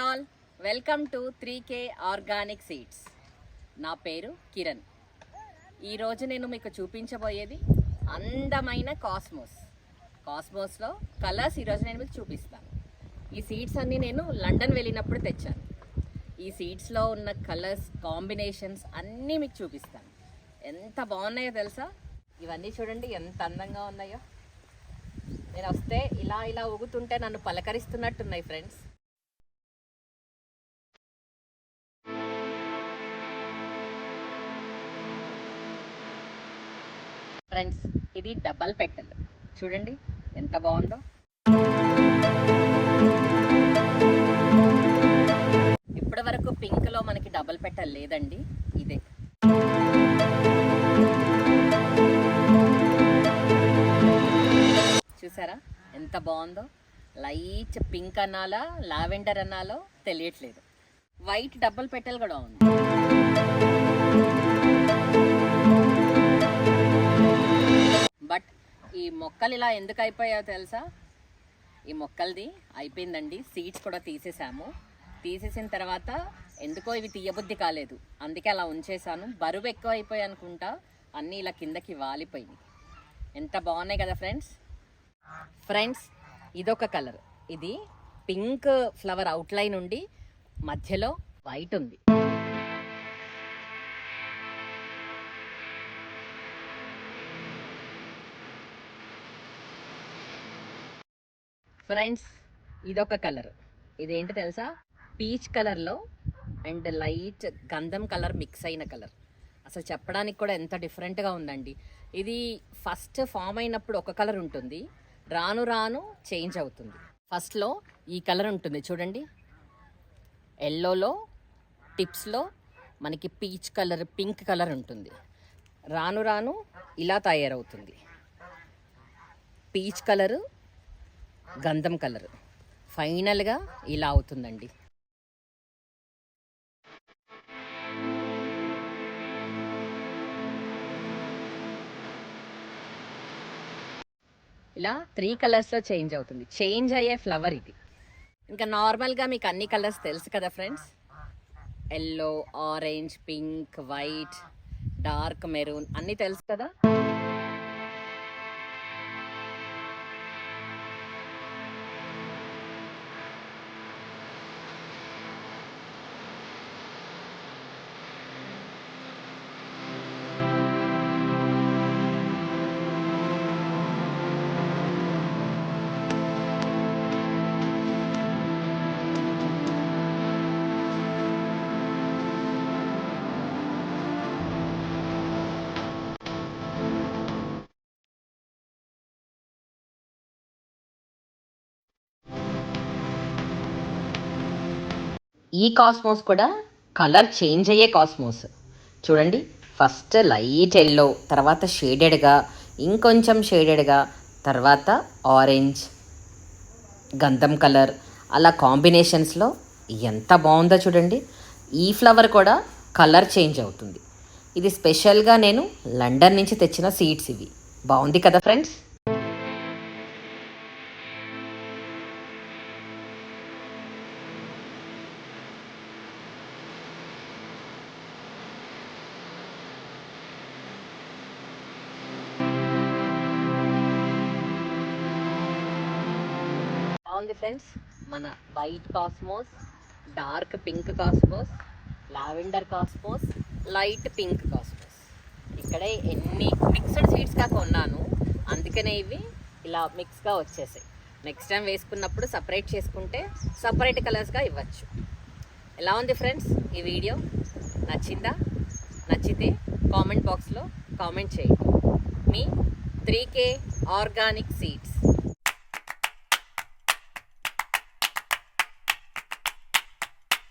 All, welcome to 3K organic seeds. నా పేరు కిరణ్. ఈరోజు నేను మీకు చూపించబోయేది అందమైన కాస్మోస్లో కలర్స్ ఈరోజు నేను మీకు చూపిస్తాను. ఈ సీడ్స్ అన్నీ నేను లండన్ వెళ్ళినప్పుడు తెచ్చాను. ఈ సీడ్స్లో ఉన్న కలర్స్ కాంబినేషన్స్ అన్నీ మీకు చూపిస్తాను. ఎంత బాగున్నాయో తెలుసా? ఇవన్నీ చూడండి ఎంత అందంగా ఉన్నాయో. నేను వస్తే ఇలా ఊగుతుంటే నన్ను పలకరిస్తున్నట్టున్నాయి ఫ్రెండ్స్. ఇది డబల్ పెటల్ చూడండి ఎంత బాగుందో. ఇప్పటి వరకు పింక్లో మనకి డబల్ పెటల్ లేదండి, ఇదే. చూసారా ఎంత బాగుందో? లైట్ పింక్ అనాలా లావెండర్ అనాలో తెలియట్లేదు. వైట్ డబల్ పెటల్ కూడా ఉంది. బట్ ఈ మొక్కలు ఇలా ఎందుకు అయిపోయాయో తెలుసా? ఈ మొక్కలది అయిపోయిందండి. సీడ్స్ కూడా తీసేసిన తర్వాత ఎందుకో ఇవి తీయబుద్ధి కాలేదు, అందుకే అలా ఉంచేసాను. బరువు ఎక్కువ అయిపోయి అనుకుంటా, అన్నీ ఇలా కిందకి వాలిపోయినాయి. ఎంత బాగున్నాయి కదా ఫ్రెండ్స్. ఇదొక కలర్. ఇది పింక్ ఫ్లవర్ అవుట్లైన్ ఉండి మధ్యలో వైట్ ఉంది. ఫ్రెండ్స్ ఇదొక కలర్. ఇదేంటి తెలుసా? పీచ్ కలర్లో అండ్ లైట్ గంధం కలర్ మిక్స్ అయిన కలర్. అసలు చెప్పడానికి కూడా ఎంత డిఫరెంట్గా ఉందండి. ఇది ఫస్ట్ ఫామ్ అయినప్పుడు ఒక కలర్ ఉంటుంది, రాను రాను చేంజ్ అవుతుంది. ఫస్ట్లో ఈ కలర్ ఉంటుంది చూడండి, ఎల్లోలో టిప్స్లో మనకి పీచ్ కలర్ పింక్ కలర్ ఉంటుంది. రాను రాను ఇలా తయారవుతుంది. పీచ్ కలరు గంధం కలర్ ఫైనల్గా ఇలా అవుతుందండి. ఇలా 3 కలర్స్లో చేంజ్ అవుతుంది. చేంజ్ అయ్యే ఫ్లవర్ ఇది. ఇంకా నార్మల్గా మీకు అన్ని కలర్స్ తెలుసు కదా friends. Yellow, orange, pink, white, dark maroon అన్నీ తెలుసు కదా. ఈ కాస్మోస్ కూడా కలర్ చేంజ్ అయ్యే కాస్మోస్ చూడండి. ఫస్ట్ లైట్ ఎల్లో, తర్వాత షేడెడ్గా, ఇంకొంచెం షేడెడ్గా, తర్వాత ఆరెంజ్, గంధం కలర్, అలా కాంబినేషన్స్లో ఎంత బాగుందో చూడండి. ఈ ఫ్లవర్ కూడా కలర్ చేంజ్ అవుతుంది. ఇది స్పెషల్గా నేను లండన్ నుంచి తెచ్చిన సీడ్స్ ఇవి. బాగుంది కదా ఫ్రెండ్స్. బాగుంది ఫ్రెండ్స్. మన white cosmos, dark pink cosmos, lavender cosmos, light pink cosmos. ఇక్కడే ఎన్ని మిక్స్డ్ సీడ్స్గా కొన్నాను, అందుకనే ఇవి ఇలా మిక్స్గా వచ్చేసాయి. నెక్స్ట్ టైం వేసుకున్నప్పుడు సపరేట్ చేసుకుంటే సపరేట్ కలర్స్గా ఇవ్వచ్చు. ఎలా ఉంది ఫ్రెండ్స్ ఈ వీడియో? నచ్చిందా? నచ్చితే కామెంట్ బాక్స్లో కామెంట్ చేయండి. మీ 3K ఆర్గానిక్ సీడ్స్.